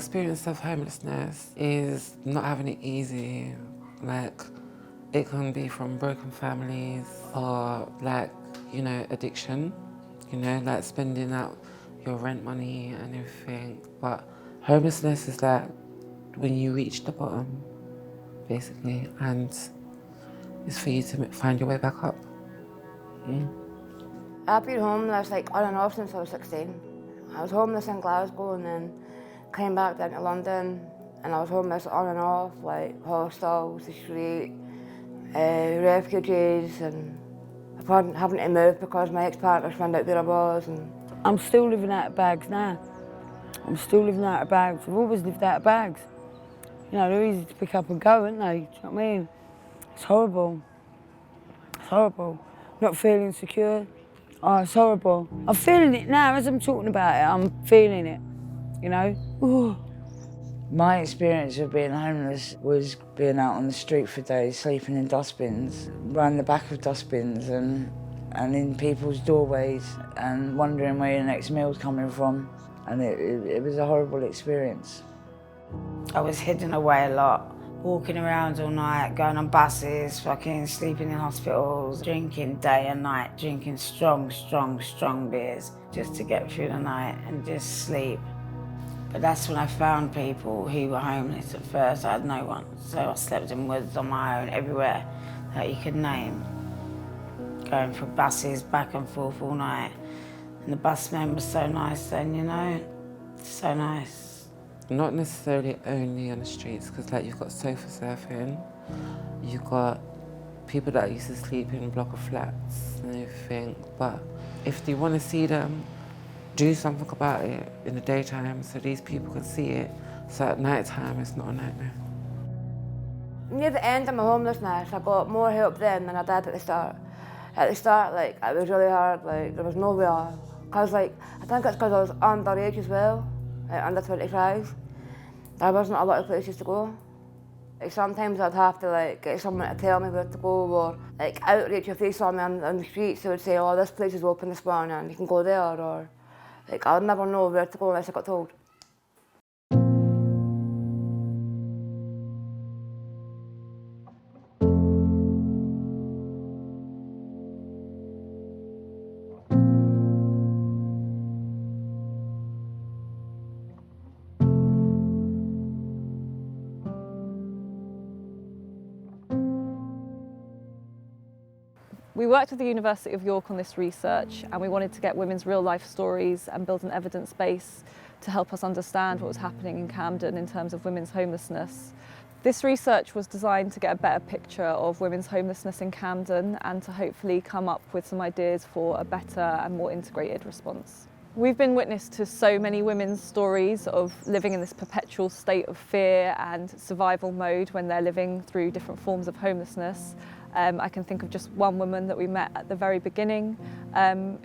experience of homelessness is not having it easy. Like, it can be from broken families or like, you know, addiction, you know, like spending out your rent money and everything. But homelessness is like when you reach the bottom, basically, and it's for you to find your way back up. I've been homeless like on and off since I was 16. I was homeless in Glasgow and then came back down to London, and I was homeless on and off, like hostels, the street, refugees, and having to move because my ex-partners found out where I was. And I'm still living out of bags now. I'm still living out of bags. I've always lived out of bags. You know, they're easy to pick up and go, aren't they? Do you know what I mean? It's horrible. It's horrible. Not feeling secure. Oh, it's horrible. I'm feeling it now as I'm talking about it. I'm feeling it, you know? Ooh. My experience of being homeless was being out on the street for days, sleeping in dustbins, round the back of dustbins and in people's doorways and wondering where your next meal's coming from. And it was a horrible experience. I was hidden away a lot, walking around all night, going on buses, fucking sleeping in hospitals, drinking day and night, drinking strong beers just to get through the night and just sleep. But that's when I found people who were homeless at first. I had no one, so I slept in woods on my own, everywhere that you could name. Going for buses back and forth all night. And the busman was so nice then, you know, so nice. Not necessarily only on the streets, because like you've got sofa surfing, you've got people that used to sleep in a block of flats and everything. But if you want to see them, do something about it in the daytime so these people can see it, so at night time it's not a nightmare. Near the end of my homelessness, I got more help then than I did at the start. At the start, like, it was really hard, like, there was nowhere. Cause like, I think it's because I was underage as well, like under 25. There wasn't a lot of places to go. Like sometimes I'd have to like get someone to tell me where to go, or like outreach if they saw me on the streets, they would say, oh, this place is open this morning, you can go there, or like I'd never know where to go unless I got told. We worked with the University of York on this research, and we wanted to get women's real life stories and build an evidence base to help us understand what was happening in Camden in terms of women's homelessness. This research was designed to get a better picture of women's homelessness in Camden and to hopefully come up with some ideas for a better and more integrated response. We've been witness to so many women's stories of living in this perpetual state of fear and survival mode when they're living through different forms of homelessness. I can think of just one woman that we met at the very beginning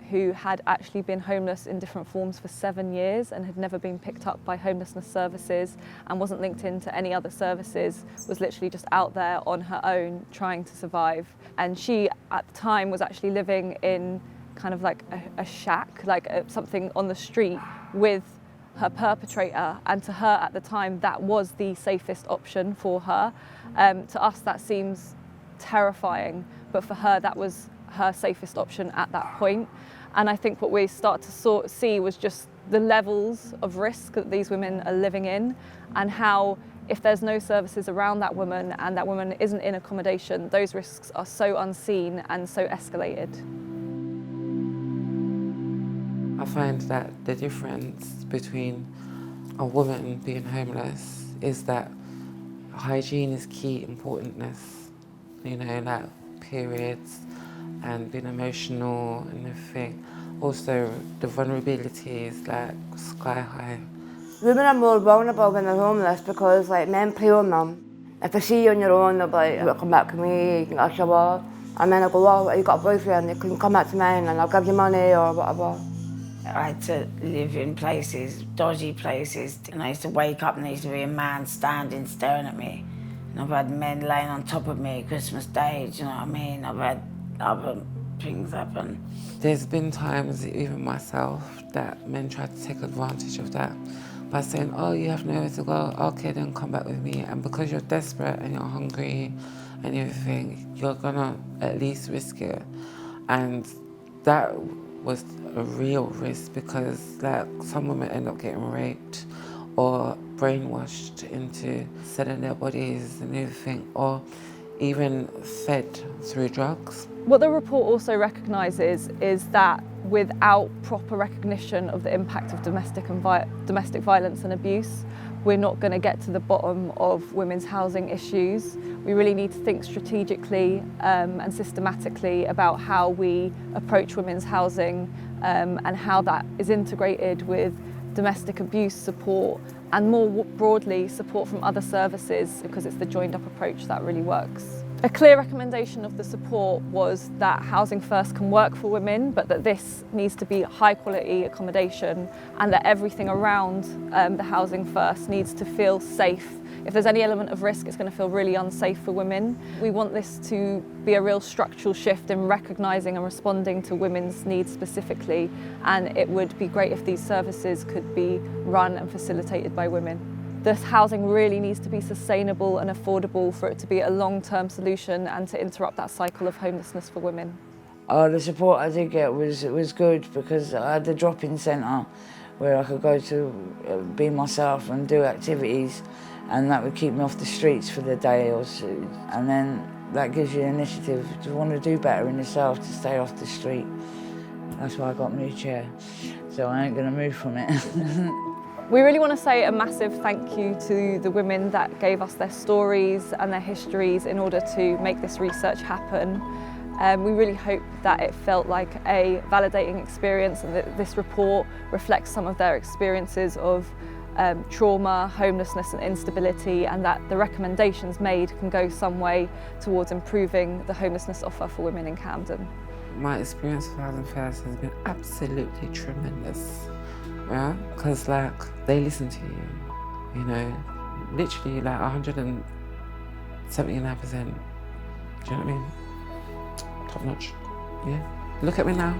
who had actually been homeless in different forms for 7 years and had never been picked up by homelessness services and wasn't linked into any other services, was literally just out there on her own trying to survive. And she at the time was actually living in kind of like a shack, like something on the street with her perpetrator, and to her at the time that was the safest option for her. To us that seems terrifying, but for her that was her safest option at that point. And I think what we start to see was just the levels of risk that these women are living in, and how if there's no services around that woman and that woman isn't in accommodation, those risks are so unseen and so escalated. I find that the difference between a woman being homeless is that hygiene is key importantness. You know, like periods and being emotional and everything. Also, the vulnerability is like sky high. Women are more vulnerable when they're homeless because like men prey on them. If they see you on your own, they'll be like, "You come back to me, you can get a shower." And then they'll go, "Well, you got a boyfriend, you can come back to mine and I'll give you money," or whatever. I had to live in places, dodgy places, and I used to wake up and there used to be a man standing staring at me. And I've had men laying on top of me Christmas Day, do you know what I mean? I've had other things happen. There's been times, even myself, that men try to take advantage of that, by saying, oh, you have nowhere to go, okay, then come back with me. And because you're desperate and you're hungry and everything, you're gonna at least risk it. And that was a real risk because like some women end up getting raped or brainwashed into selling their bodies and everything, or even fed through drugs. What the report also recognises is that without proper recognition of the impact of domestic violence and abuse, we're not going to get to the bottom of women's housing issues. We really need to think strategically and systematically about how we approach women's housing and how that is integrated with domestic abuse support and more broadly support from other services, because it's the joined up approach that really works. A clear recommendation of the support was that Housing First can work for women, but that this needs to be high quality accommodation and that everything around the Housing First needs to feel safe. If there's any element of risk, it's going to feel really unsafe for women. We want this to be a real structural shift in recognising and responding to women's needs specifically, and it would be great if these services could be run and facilitated by women. This housing really needs to be sustainable and affordable for it to be a long-term solution and to interrupt that cycle of homelessness for women. The support I did get was good because I had the drop-in centre where I could go to be myself and do activities, and that would keep me off the streets for the day or so. And then that gives you initiative to want to do better in yourself, to stay off the street. That's why I got me a chair, so I ain't going to move from it. We really want to say a massive thank you to the women that gave us their stories and their histories in order to make this research happen. We really hope that it felt like a validating experience and that this report reflects some of their experiences of trauma, homelessness and instability, and that the recommendations made can go some way towards improving the homelessness offer for women in Camden. My experience with Housing First has been absolutely tremendous. Yeah, because like they listen to you, you know, literally like 179%. Do you know what I mean? Top notch. Yeah. Look at me now.